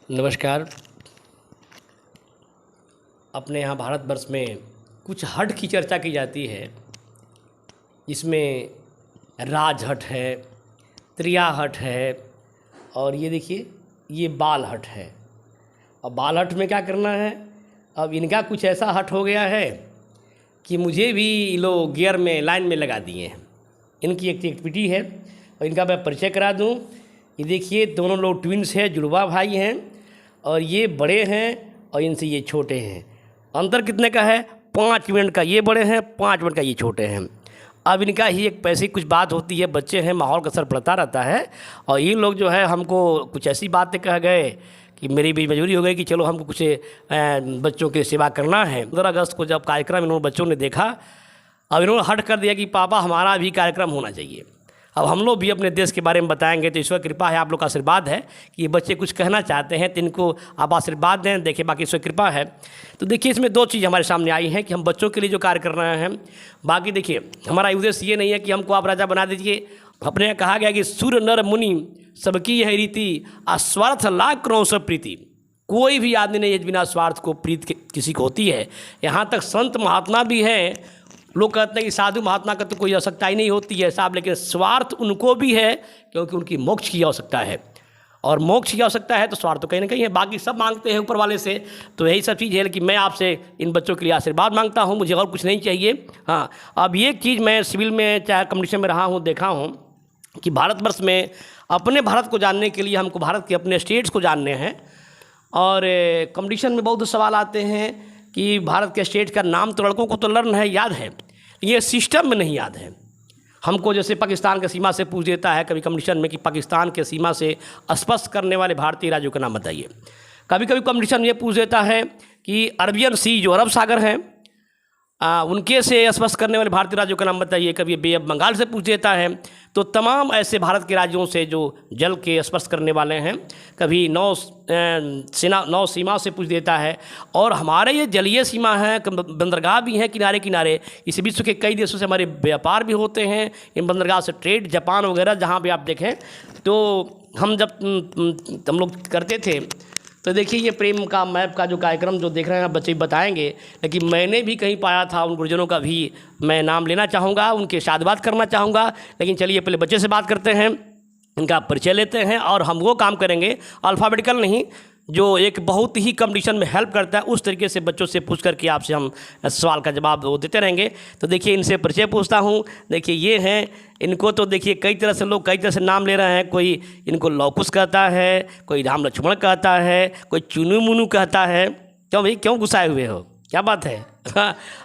नमस्कार। अपने यहाँ भारतवर्ष में कुछ हट की चर्चा की जाती है। इसमें राजहट है, त्रिया हट है और ये देखिए ये बाल हट है। अब बाल हट में क्या करना है, अब इनका कुछ ऐसा हट हो गया है कि मुझे भी लोग गियर में लाइन में लगा दिए हैं। इनकी एक एक्टिविटी है और इनका मैं परिचय करा दूं। ये देखिए दोनों लोग ट्विन्स हैं, जुड़वा भाई हैं और ये बड़े हैं और इनसे ये छोटे हैं। अंतर कितने का है? 5 मिनट का ये बड़े हैं, 5 मिनट का ये छोटे हैं। अब इनका ही एक पैसे कुछ बात होती है, बच्चे हैं, माहौल का असर पड़ता रहता है और ये लोग जो है हमको कुछ ऐसी बातें कह गए कि मेरी भी मजबूरी हो गई कि चलो हमको कुछ बच्चों की सेवा करना है। 15 अगस्त को जब कार्यक्रम इन्होंने बच्चों ने देखा, अब इन्होंने हट कर दिया कि पापा हमारा भी कार्यक्रम होना चाहिए। अब हम लोग भी अपने देश के बारे में बताएंगे, तो ईश्वर कृपा है, आप लोग का आशीर्वाद है कि ये बच्चे कुछ कहना चाहते हैं तो इनको आप आशीर्वाद दें। देखिए बाकी ईश्वर कृपा है। तो देखिए इसमें 2 चीज़ हमारे सामने आई हैं कि हम बच्चों के लिए जो कार्य कर रहे हैं। बाकी देखिए हमारा उद्देश्य ये नहीं है कि हमको आप राजा बना दीजिए। अपने यहाँ कहा गया कि सूर्य नर मुनि सबकी यह रीति, अस्वार्थ लाख करोड़ सब प्रीति। कोई भी आदमी नहीं है बिना स्वार्थ को प्रीत किसी को होती है। यहाँ तक संत महात्मा भी हैं, लोग कहते हैं कि साधु महात्मा का तो कोई आवश्यकता ही नहीं होती है साहब, लेकिन स्वार्थ उनको भी है क्योंकि उनकी मोक्ष की आवश्यकता है और मोक्ष की आवश्यकता है तो स्वार्थ तो कहीं ना कहीं है। बाकी सब मांगते हैं ऊपर वाले से, तो यही सब चीज़ है कि मैं आपसे इन बच्चों के लिए आशीर्वाद मांगता हूँ, मुझे और कुछ नहीं चाहिए। हाँ, अब ये चीज़ मैं सिविल में चाहे कंपटीशन में रहा हूँ, देखा हूँ कि भारतवर्ष में अपने भारत को जानने के लिए हमको भारत के अपने स्टेट्स को जानने हैं और कंपटीशन में बहुत सवाल आते हैं कि भारत के स्टेट का नाम तो लड़कों को तो लर्न है, याद है, ये सिस्टम में नहीं याद है। हमको जैसे पाकिस्तान के सीमा से पूछ देता है कभी कंपटीशन में कि पाकिस्तान के सीमा से स्पर्श करने वाले भारतीय राज्यों का नाम बताइए। कभी कभी कंपटीशन ये पूछ देता है कि अरबियन सी जो अरब सागर हैं उनके से स्पर्श करने वाले भारतीय राज्यों का नाम बताइए। कभी बे ऑफ बंगाल से पूछ देता है। तो तमाम ऐसे भारत के राज्यों से जो जल के स्पर्श करने वाले हैं, कभी नौ सीमा से पूछ देता है। और हमारे ये जलीय सीमा है, बंदरगाह भी हैं किनारे किनारे। इस विश्व के कई देशों से हमारे व्यापार भी होते हैं, इन बंदरगाह से ट्रेड, जापान वगैरह जहाँ भी आप देखें। तो हम जब हम लोग करते थे तो देखिए ये प्रेम का मैप का जो कार्यक्रम जो देख रहे हैं बच्चे बताएंगे, लेकिन मैंने भी कहीं पाया था। उन गुरुजनों का भी मैं नाम लेना चाहूँगा, उनके साधुवाद करना चाहूँगा। लेकिन चलिए पहले बच्चे से बात करते हैं, इनका परिचय लेते हैं और हम वो काम करेंगे अल्फ़ाबेटिकल नहीं, जो एक बहुत ही कंपटीशन में हेल्प करता है, उस तरीके से बच्चों से पूछ करके आपसे हम सवाल का जवाब देते रहेंगे। तो देखिए इनसे परिचय पूछता हूँ। देखिए ये हैं, इनको तो देखिए कई तरह से लोग कई तरह से नाम ले रहे हैं। कोई इनको लौकुश कहता है, कोई राम लक्ष्मण कहता है, कोई चुनू मुनू कहता है। क्यों भाई, क्यों गुस्साए हुए हो, क्या बात है?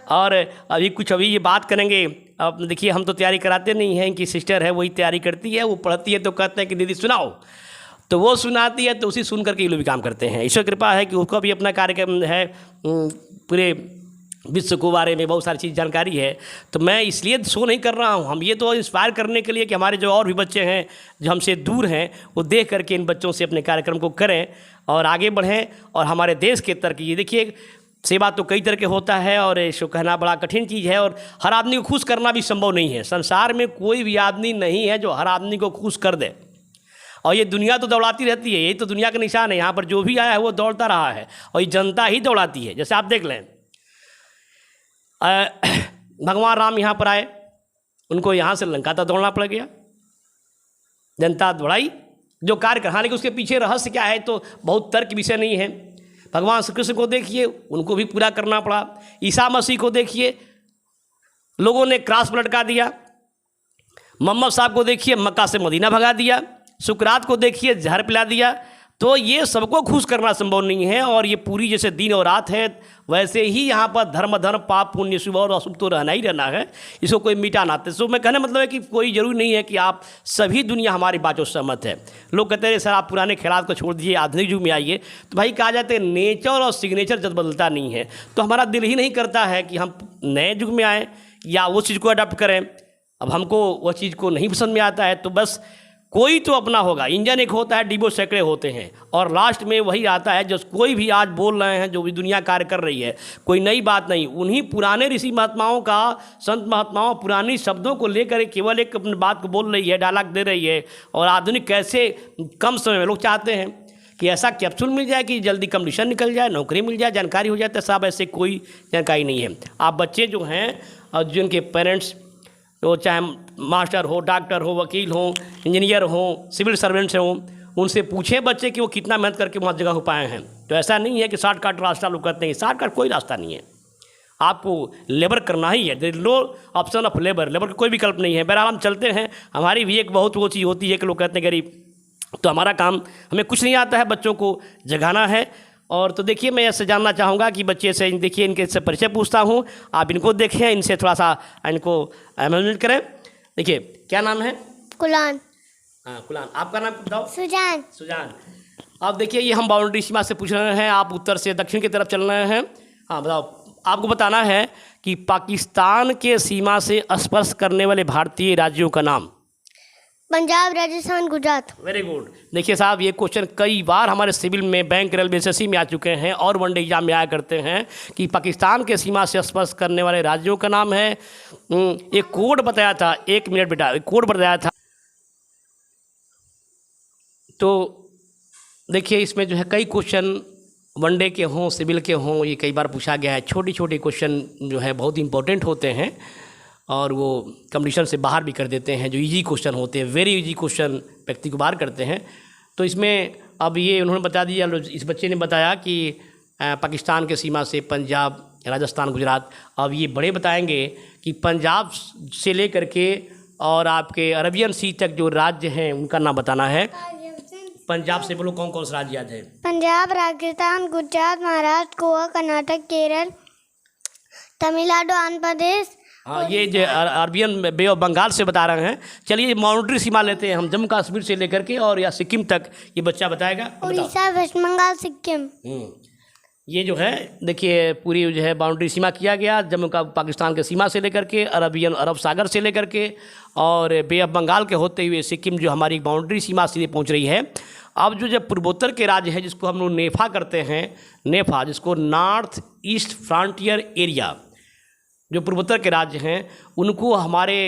और अभी ये बात करेंगे। अब देखिए हम तो तैयारी कराते नहीं हैं, इनकी सिस्टर है वही तैयारी करती है, वो पढ़ती है तो कहते हैं कि दीदी सुनाओ, तो वो सुनाती है तो उसी सुन करके ये लोग भी काम करते हैं। ईश्वर कृपा है कि उसका भी अपना कार्यक्रम है, पूरे विश्व के बारे में बहुत सारी चीज़ जानकारी है। तो मैं इसलिए शो नहीं कर रहा हूँ, हम ये तो इंस्पायर करने के लिए कि हमारे जो और भी बच्चे हैं जो हमसे दूर हैं वो देख करके इन बच्चों से अपने कार्यक्रम को करें और आगे बढ़ें और हमारे देश के तरक्की। ये देखिए सेवा तो कई तरह के होता है और इसको कहना बड़ा कठिन चीज़ है और हर आदमी को खुश करना भी संभव नहीं है। संसार में कोई भी आदमी नहीं है जो हर आदमी को खुश कर दे। और ये दुनिया तो दौड़ाती रहती है, यही तो दुनिया का निशान है। यहाँ पर जो भी आया है वो दौड़ता रहा है और ये जनता ही दौड़ाती है। जैसे आप देख लें भगवान राम यहाँ पर आए, उनको यहाँ से लंका तक दौड़ना पड़ गया, जनता दौड़ाई जो कार्य कर। हाँ, लेकिन उसके पीछे रहस्य क्या है तो बहुत तर्क विषय नहीं है। भगवान श्री कृष्ण को देखिए, उनको भी पूरा करना पड़ा। ईसा मसीह को देखिए, लोगों ने क्रॉस पर लटका दिया। मोहम्मद साहब को देखिए, मक्का से मदीना भगा दिया। सुकरात को देखिए, जहर पिला दिया। तो ये सबको खुश करना संभव नहीं है और ये पूरी जैसे दिन और रात है वैसे ही यहाँ पर धर्म पाप पुण्य शुभ और अशुभ तो रहना ही रहना है, इसको कोई मिटा ना। तो मैं कहने मतलब है कि कोई जरूरी नहीं है कि आप सभी दुनिया हमारी बातों से सहमत है। लोग कहते हैं सर आप पुराने ख्यालात को छोड़ दीजिए, आधुनिक युग में आइए। तो भाई कहा जाता है नेचर और सिग्नेचर जब बदलता नहीं है तो हमारा दिल ही नहीं करता है कि हम नए युग में आएँ या वो चीज़ को अडॉप्ट करें। अब हमको वो चीज़ को नहीं पसंद में आता है तो बस कोई तो अपना होगा। इंजन एक होता है, डिब्बे सैकड़े होते हैं और लास्ट में वही आता है जो कोई भी आज बोल रहे हैं, जो भी दुनिया कार्य कर रही है, कोई नई बात नहीं। उन्हीं पुराने ऋषि महात्माओं का, संत महात्माओं पुरानी शब्दों को लेकर केवल एक अपनी बात को बोल रही है, डायलॉग दे रही है। और आधुनिक कैसे कम समय में लोग चाहते हैं कि ऐसा कैप्सूल मिल जाए कि जल्दी कंपटीशन निकल जाए, नौकरी मिल जाए, जानकारी हो जाए, तो साहब ऐसे कोई जानकारी नहीं है। आप बच्चे जो हैं और जिनके पेरेंट्स, तो चाहे मास्टर हो, डॉक्टर हो, वकील हो, इंजीनियर हो, सिविल सर्वेंट्स हो, उनसे पूछें बच्चे कि वो कितना मेहनत करके वहाँ जगह हो पाए हैं। तो ऐसा नहीं है कि शॉर्टकट रास्ता लोग कहते हैं, शॉर्टकट कोई रास्ता नहीं है, आपको लेबर करना ही है। There is no option of labour, labour का कोई विकल्प नहीं है। बहरहाल हम चलते हैं। हमारी भी एक बहुत वो चीज़ होती है कि लोग कहते हैं गरीब, तो हमारा काम, हमें कुछ नहीं आता है, बच्चों को जगाना है। और तो देखिए, मैं ऐसे जानना चाहूँगा कि बच्चे से देखिए, इनके से परिचय पूछता हूँ, आप इनको देखें, इनसे थोड़ा सा इनको मैनेज करें। देखिए, क्या नाम है? कुलान। हाँ, कुलान। आपका नाम बताओ? सुजान। सुजान। आप देखिए, ये हम बाउंड्री सीमा से पूछ रहे हैं, आप उत्तर से दक्षिण की तरफ चल रहे हैं। हाँ बताओ, आपको बताना है कि पाकिस्तान के सीमा से स्पर्श करने वाले भारतीय राज्यों का नाम। पंजाब, राजस्थान, गुजरात। Very good. देखिए साहब, ये क्वेश्चन कई बार हमारे सिविल में, बैंक, रेलवे, एसएससी में आ चुके हैं और वनडे एग्जाम में आया करते हैं कि पाकिस्तान के सीमा से स्पर्श करने वाले राज्यों का नाम है। एक कोड बताया था, 1 मिनट बेटा, एक कोड बताया था। तो देखिए, इसमें जो है कई क्वेश्चन वनडे के हों, सिविल के हों, ये कई बार पूछा गया है। छोटी छोटी क्वेश्चन जो है बहुत इंपॉर्टेंट होते हैं और वो कंपटीशन से बाहर भी कर देते हैं। जो इजी क्वेश्चन होते हैं, वेरी इजी क्वेश्चन व्यक्ति को बाहर करते हैं। तो इसमें अब ये उन्होंने बता दिया, इस बच्चे ने बताया कि पाकिस्तान के सीमा से पंजाब, राजस्थान, गुजरात। अब ये बड़े बताएंगे कि पंजाब से लेकर के और आपके अरबियन सी तक जो राज्य हैं उनका नाम बताना है। पंजाब से बोलो, कौन कौन सा राज्य याद है? पंजाब, राजस्थान, गुजरात, महाराष्ट्र, गोवा, कर्नाटक, केरल, तमिलनाडु, आंध्र प्रदेश। हाँ, ये जो अरबियन बे ऑफ बंगाल से बता रहे हैं। चलिए, बाउंड्री सीमा लेते हैं हम, जम्मू कश्मीर से लेकर के और या सिक्किम तक, ये बच्चा बताएगा। उड़ीसा, वेस्ट बंगाल, सिक्किम। ये जो है देखिए, पूरी जो है बाउंड्री सीमा किया गया, जम्मू का पाकिस्तान के सीमा से लेकर के, अरब सागर से लेकर के और बे ऑफ बंगाल के होते हुए सिक्किम, जो हमारी बाउंड्री सीमा सीधे पहुंच रही है। अब जो पूर्वोत्तर के राज्य है, जिसको हम लोग नेफा करते हैं, नेफा, जिसको नॉर्थ ईस्ट फ्रंटियर एरिया, जो पूर्वोत्तर के राज्य हैं, उनको हमारे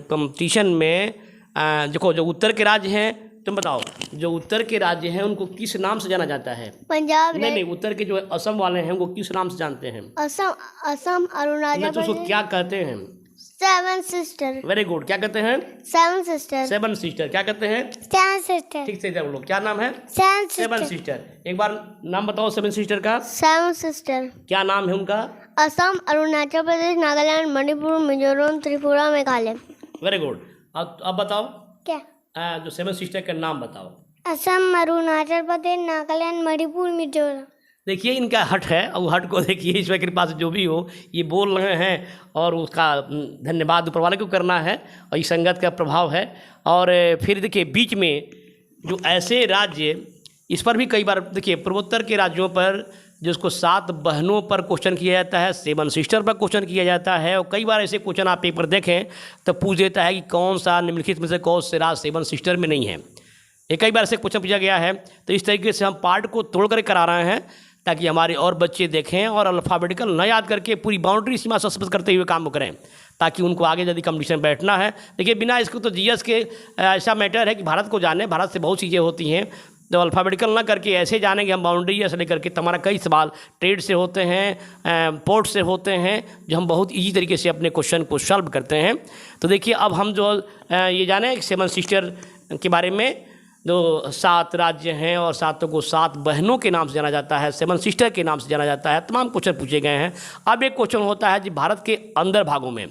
कंपटीशन में देखो, जो उत्तर के राज्य हैं, तुम बताओ, जो उत्तर के राज्य हैं उनको किस नाम से जाना जाता है? पंजाब। नहीं, उत्तर के जो असम वाले हैं वो किस नाम से जानते हैं? असम, अरुणाचल प्रदेश। उसको क्या कहते हैं? Seven sister. Very good. क्या कहते हैं? Seven sister. Seven sister. क्या कहते हैं? Seven sister. ठीक से बोलो, क्या नाम है? Seven sister. एक बार नाम बताओ सेवन सिस्टर का। Seven sister. क्या नाम है उनका? असम, अरुणाचल प्रदेश, नागालैंड, मणिपुर, मिजोरम, त्रिपुरा, मेघालय। Very good. अब बताओ, क्या जो सेवन सिस्टर का नाम बताओ। असम, अरुणाचल प्रदेश, नागालैंड, मणिपुर, मिजोरम। देखिए, इनका हट है, और हट को देखिए, ईश्वर की कृपा से जो भी हो ये बोल रहे हैं, और उसका धन्यवाद ऊपर वाले को करना है, और ये संगत का प्रभाव है। और फिर देखिए, बीच में जो ऐसे राज्य, इस पर भी कई बार देखिए, पूर्वोत्तर के राज्यों पर जिसको 7 बहनों पर क्वेश्चन किया जाता है, 7 सिस्टर पर क्वेश्चन किया जाता है। और कई बार ऐसे क्वेश्चन आप पेपर देखें तो पूछ देता है कि कौन सा निम्नलिखित में से कौन से राज्य 7 सिस्टर में नहीं है। ये कई बार ऐसे क्वेश्चन पूछा गया है। तो इस तरीके से हम पार्ट को तोड़ कर करा रहे हैं, ताकि हमारे और बच्चे देखें और अल्फ़ाबेटिकल न याद करके पूरी बाउंड्री सीमा से स्पर्श करते हुए काम करें, ताकि उनको आगे यदि कंपटीशन में बैठना है। देखिए, बिना इसको तो जीएस के ऐसा मैटर है कि भारत को जाने, भारत से बहुत चीज़ें होती हैं, तो अल्फ़ाबेटिकल ना करके ऐसे जानेंगे हम बाउंड्री से लेकर के। हमारा कई सवाल ट्रेड से होते हैं, पोर्ट से होते हैं, जो हम बहुत ईजी तरीके से अपने क्वेश्चन को सॉल्व करते हैं। तो देखिए, अब हम जो ये जाने 7 सिस्टर के बारे में, जो 7 राज्य हैं और 7 को 7 बहनों के नाम से जाना जाता है, 7 सिस्टर के नाम से जाना जाता है। तमाम क्वेश्चन पूछे गए हैं। अब एक क्वेश्चन होता है जी, भारत के अंदर भागों में,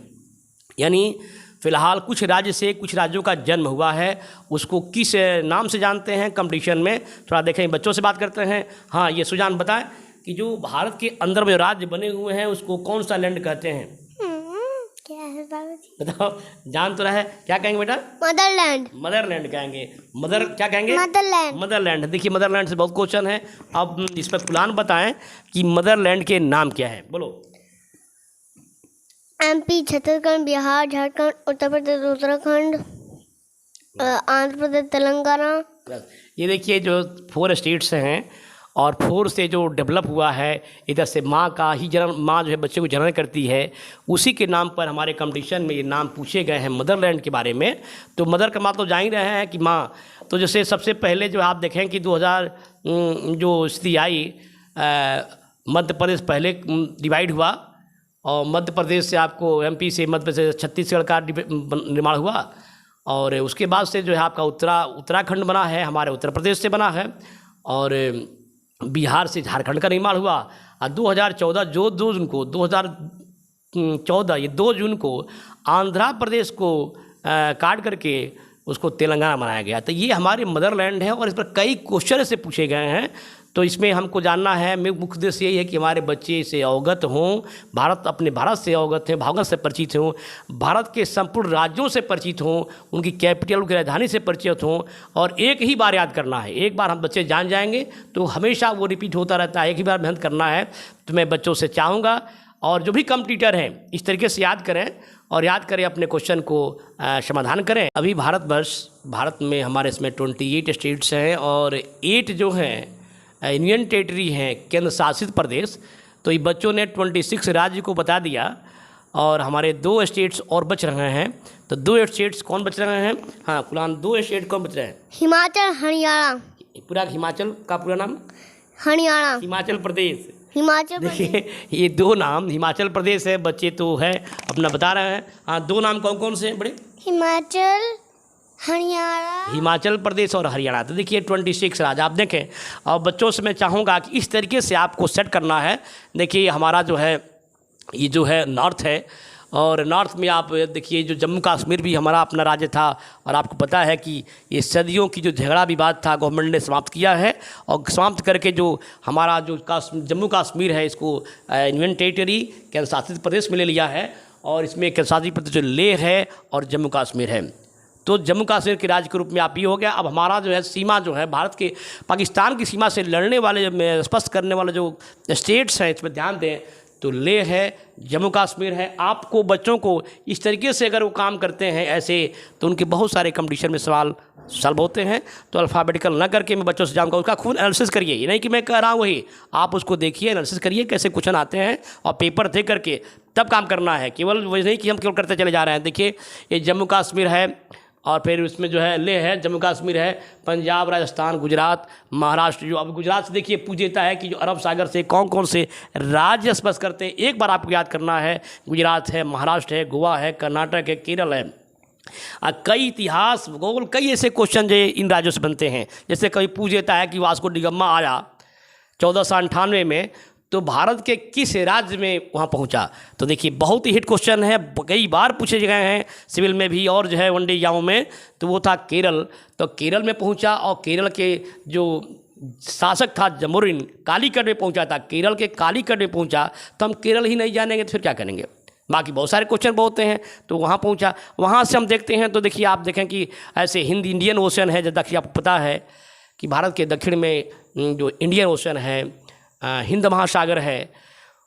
यानी फिलहाल कुछ राज्य से कुछ राज्यों का जन्म हुआ है, उसको किस नाम से जानते हैं कंपटीशन में? थोड़ा देखें, बच्चों से बात करते हैं। हाँ, ये सुजान बताएं कि जो भारत के अंदर में राज्य बने हुए हैं उसको कौन सा लैंड कहते हैं? क्या है बाबूजी? बताओ, जान तो रहे, क्या कहेंगे बेटा? मदरलैंड। मदरलैंड कहेंगे। क्या कहेंगे? मदरलैंड। मदरलैंड। देखिए, मदरलैंड से बहुत क्वेश्चन है। अब इस पर कुलान बताएं कि मदरलैंड के नाम क्या है, बोलो। MP, छत्तीसगढ़, बिहार, झारखंड, उत्तर प्रदेश, उत्तराखंड, आंध्र प्रदेश, तेलंगाना। ये देखिए, जो 4 स्टेट्स हैं और 4 से जो डेवलप हुआ है, इधर से माँ का ही जन्म, माँ जो है बच्चे को जनन करती है, उसी के नाम पर हमारे कंपटीशन में ये नाम पूछे गए हैं मदरलैंड के बारे में। तो मदर का माँ तो जान ही रहे हैं कि माँ। तो जैसे सबसे पहले जो आप देखें कि 2000 जो स्थिति आई, मध्य प्रदेश पहले डिवाइड हुआ और मध्य प्रदेश से आपको MP से मध्य प्रदेश छत्तीसगढ़ का निर्माण हुआ और उसके बाद से जो है आपका उत्तराखंड बना है, हमारे उत्तर प्रदेश से बना है और बिहार से झारखंड का निर्माण हुआ। और 2014 जो 2 जून को 2014 ये 2 जून को आंध्र प्रदेश को काट करके उसको तेलंगाना बनाया गया। तो ये हमारी मदरलैंड है और इस पर कई क्वेश्चन ऐसे पूछे गए हैं। तो इसमें हमको जानना है, मुख्य उद्देश्य यही है कि हमारे बच्चे इससे अवगत हों, अपने भारत से अवगत हैं, भारत से परिचित हों, भारत के संपूर्ण राज्यों से परिचित हों, उनकी कैपिटल की राजधानी से परिचित हों। और एक ही बार याद करना है, एक बार हम बच्चे जान जाएंगे तो हमेशा वो रिपीट होता रहता है, एक ही बार मेहनत करना है। तो मैं बच्चों से चाहूँगा और जो भी कॉम्पिटिटर हैं इस तरीके से याद करें और याद करें, अपने क्वेश्चन को समाधान करें। अभी भारत में हमारे इसमें 28 स्टेट्स हैं और 8 जो हैं यूनियन टेरिटरी हैं, केंद्र शासित प्रदेश। तो ये बच्चों ने 26 राज्य को बता दिया और हमारे 2 स्टेट्स और बच रहे हैं। तो 2 स्टेट्स कौन बच रहे हैं? हाँ कुरान, 2 स्टेट कौन बच रहे हैं? हिमाचल, हरियाणा। पूरा हिमाचल का पूरा नाम? हरियाणा, हिमाचल प्रदेश। हिमाचल। देखिए ये 2 नाम, हिमाचल प्रदेश है, बच्चे तो है अपना बता रहे हैं। हाँ 2 नाम कौन कौन से हैं बड़े? हिमाचल, हरियाणा। हिमाचल प्रदेश और हरियाणा। तो देखिए 26 राज्य आप देखें। और बच्चों से मैं चाहूँगा कि इस तरीके से आपको सेट करना है। देखिए हमारा जो है ये जो है नॉर्थ है और नॉर्थ में आप देखिए जो जम्मू कश्मीर भी हमारा अपना राज्य था और आपको पता है कि ये सदियों की जो झगड़ा विवाद था गवर्नमेंट ने समाप्त किया है और समाप्त करके जो हमारा जो जम्मू कश्मीर है इसको यूनियन टेरिटरी केंद्र शासित प्रदेश में ले लिया है और इसमें केंद्र शासित प्रदेश जो लेह है और जम्मू कश्मीर है। तो जम्मू कश्मीर के राज्य के रूप में आप ये हो गया। अब हमारा जो है सीमा जो है भारत के पाकिस्तान की सीमा से लड़ने वाले स्पष्ट करने वाले जो स्टेट्स हैं इसमें ध्यान दें तो लेह है, जम्मू कश्मीर है। आपको बच्चों को इस तरीके से अगर वो काम करते हैं ऐसे तो उनके बहुत सारे कंपटीशन में सवाल सॉल्व होते हैं। तो अल्फ़ाबेटिकल ना करके मैं बच्चों से जाऊँगा, उसका खूब एनालिसिस करिए। ये नहीं कि मैं कह रहा हूँ वही, आप उसको देखिए, एनालिसिस करिए कैसे क्वेश्चन आते हैं और पेपर दे करके तब काम करना है। केवल वही नहीं कि हम केवल करते चले जा रहे हैं। देखिए ये जम्मू कश्मीर है और फिर उसमें जो है लेह है, जम्मू कश्मीर है, पंजाब, राजस्थान, गुजरात, महाराष्ट्र। जो अब गुजरात से देखिए पूछता है कि जो अरब सागर से कौन कौन से राज्य स्पर्श करते हैं। एक बार आपको याद करना है, गुजरात है, महाराष्ट्र है, गोवा है, कर्नाटक है, केरल है। कई इतिहास, भूगोल, कई ऐसे क्वेश्चन जो इन राज्यों से बनते हैं। जैसे कभी पूछ देता है कि वास्को डिगामा आया 1498 में तो भारत के किस राज्य में वहाँ पहुँचा। तो देखिए बहुत ही हिट क्वेश्चन है, कई बार पूछे गए हैं सिविल में भी और जो है वनडे एग्जाम में। तो वो था केरल। तो केरल में पहुँचा और केरल के जो शासक था जमोरिन कालीकट में पहुँचा था। केरल के कालीकट में पहुँचा तो हम केरल ही नहीं जानेंगे तो फिर क्या करेंगे। बाकी बहुत सारे क्वेश्चन होते हैं। तो वहाँ पहुँचा, वहाँ से हम देखते हैं तो देखिए आप देखें कि ऐसे हिंद इंडियन ओशन है। जैसा कि आपको पता है कि भारत के दक्षिण में जो इंडियन ओशन है, हिंद महासागर है,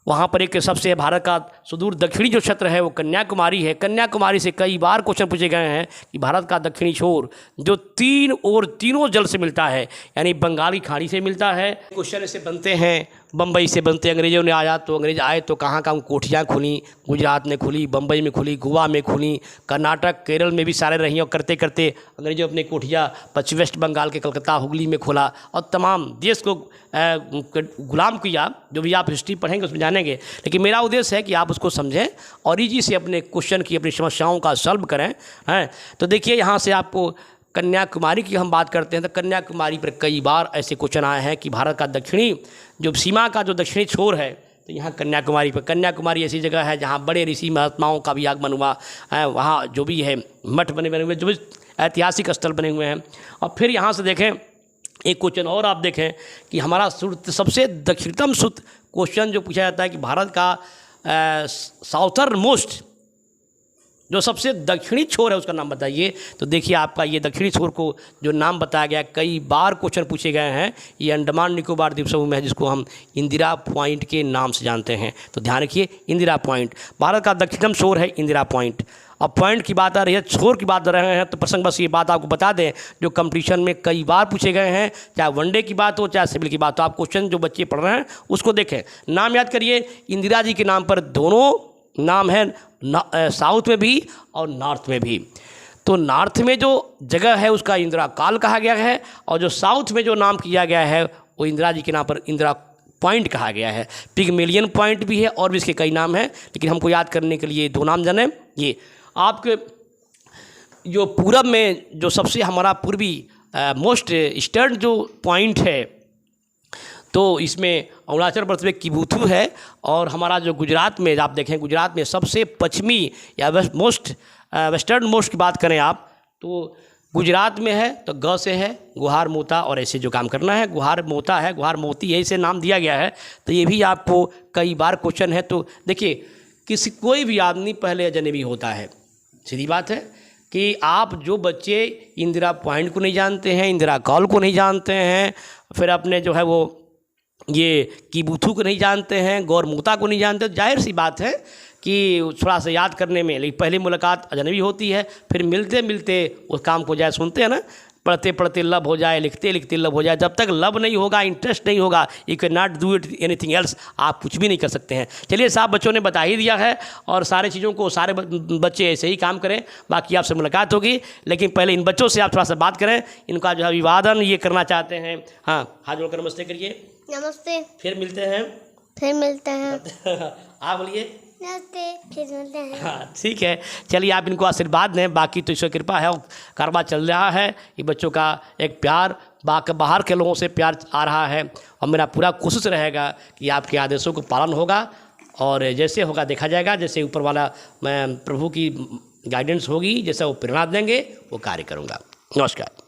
वहाँ पर एक सबसे भारत का सुदूर दक्षिणी जो क्षेत्र है वो कन्याकुमारी है। कन्याकुमारी से कई बार क्वेश्चन पूछे गए हैं कि भारत का दक्षिणी छोर जो 3 और तीनों जल से मिलता है यानी बंगाली खाड़ी से मिलता है। क्वेश्चन ऐसे बनते हैं, बम्बई से बनते हैं। अंग्रेज़ों ने आया तो अंग्रेज आए तो कहाँ कहाँ कोठियाँ खुली, गुजरात में खुली, बम्बई में खुली, गोवा में खुली, कर्नाटक, केरल में भी सारे रही और करते करते अंग्रेज़ों अपने कोठियाँ पश्चिम वेस्ट बंगाल के कलकत्ता, हुगली में खोला और तमाम देश को गुलाम किया। जो भी आप हिस्ट्री पढ़ेंगे उसमें जानेंगे। लेकिन मेरा उद्देश्य है कि आप उसको समझें और इजी से अपने क्वेश्चन की, अपनी समस्याओं का सॉल्व करें। हैं तो देखिए यहाँ से आपको कन्याकुमारी की हम बात करते हैं तो कन्याकुमारी पर कई बार ऐसे क्वेश्चन आए हैं कि भारत का दक्षिणी जो सीमा का जो दक्षिणी छोर है तो यहाँ कन्याकुमारी पर। कन्याकुमारी ऐसी जगह है जहाँ बड़े ऋषि महात्माओं का भी आगमन हुआ है। वहाँ जो भी है मठ बने हुए, जो भी ऐतिहासिक स्थल बने हुए हैं। और फिर यहाँ से देखें एक क्वेश्चन और आप देखें कि हमारा सबसे दक्षिणतम सुत क्वेश्चन जो पूछा जाता है कि भारत का साउथर्न मोस्ट जो सबसे दक्षिणी छोर है उसका नाम बताइए। तो देखिए आपका ये दक्षिणी छोर को जो नाम बताया गया, कई बार क्वेश्चन पूछे गए हैं, ये अंडमान निकोबार द्वीप समूह में है, जिसको हम इंदिरा पॉइंट के नाम से जानते हैं। तो ध्यान रखिए, इंदिरा पॉइंट भारत का दक्षिणतम छोर है, इंदिरा पॉइंट। अब पॉइंट की बात आ रही है, छोर की बात कर रहे हैं, तो प्रसंग बस ये बात आपको बता दें जो कंपटीशन में कई बार पूछे गए हैं, चाहे वनडे की बात हो चाहे सिविल की बात हो। आप क्वेश्चन जो बच्चे पढ़ रहे हैं उसको देखें, नाम याद करिए। इंदिरा जी के नाम पर दोनों नाम है, साउथ में भी और नॉर्थ में भी। तो नॉर्थ में जो जगह है उसका इंदिरा काल कहा गया है, और जो साउथ में जो नाम किया गया है वो इंदिरा जी के नाम पर इंदिरा पॉइंट कहा गया है। पिगमेलियन पॉइंट भी है और भी इसके कई नाम हैं, लेकिन हमको याद करने के लिए दो नाम जाने। ये आपके जो पूरब में जो सबसे हमारा पूर्वी मोस्ट ईस्टर्न जो पॉइंट है, तो इसमें अरुणाचल प्रदेश में किबुथु है, और हमारा जो गुजरात में आप देखें, गुजरात में सबसे पश्चिमी या वेस्टर्न मोस्ट की बात करें आप तो गुजरात में है, तो ग से है गुहार मोता, और ऐसे जो काम करना है गुहार मोता है, गुहार मोती है, इसे नाम दिया गया है। तो ये भी आपको कई बार क्वेश्चन है। तो देखिए, कोई भी आदमी पहले अजनबी होता है, सीधी बात है कि आप जो बच्चे इंदिरा पॉइंट को नहीं जानते हैं, इंदिरा कॉल को नहीं जानते हैं, फिर अपने जो है वो ये किबुथु को नहीं जानते हैं, गौर मोता को नहीं जानते, तो जाहिर सी बात है कि थोड़ा सा याद करने में, लेकिन पहली मुलाकात अजनबी होती है, फिर मिलते मिलते उस काम को जाए, सुनते हैं ना, पढ़ते पढ़ते लब हो जाए, लिखते लिखते लब हो जाए। जब तक लब नहीं होगा, इंटरेस्ट नहीं होगा, you can not do it anything else, आप कुछ भी नहीं कर सकते हैं। चलिए साहब, बच्चों ने बता ही दिया है, और सारे चीज़ों को सारे बच्चे ऐसे ही काम करें। बाकी आपसे मुलाकात होगी, लेकिन पहले इन बच्चों से आप थोड़ा सा बात करें, इनका जो अभिवादन ये करना चाहते हैं। हाँ, हाथ जोड़कर नमस्ते करिए। नमस्ते। फिर मिलते हैं। फिर मिलते हैं। आप बोलिए। नमस्ते, फिर मिलते हैं। हाँ, ठीक है। चलिए आप इनको आशीर्वाद दें, बाकी तो ईश्वर कृपा है, कारोबार चल रहा है। ये बच्चों का एक प्यार, बाहर के लोगों से प्यार आ रहा है, और मेरा पूरा कोशिश रहेगा कि आपके आदेशों को पालन होगा, और जैसे होगा देखा जाएगा, जैसे ऊपर वाला मैं प्रभु की गाइडेंस होगी, जैसा वो प्रेरणा देंगे वो कार्य करूँगा। नमस्कार।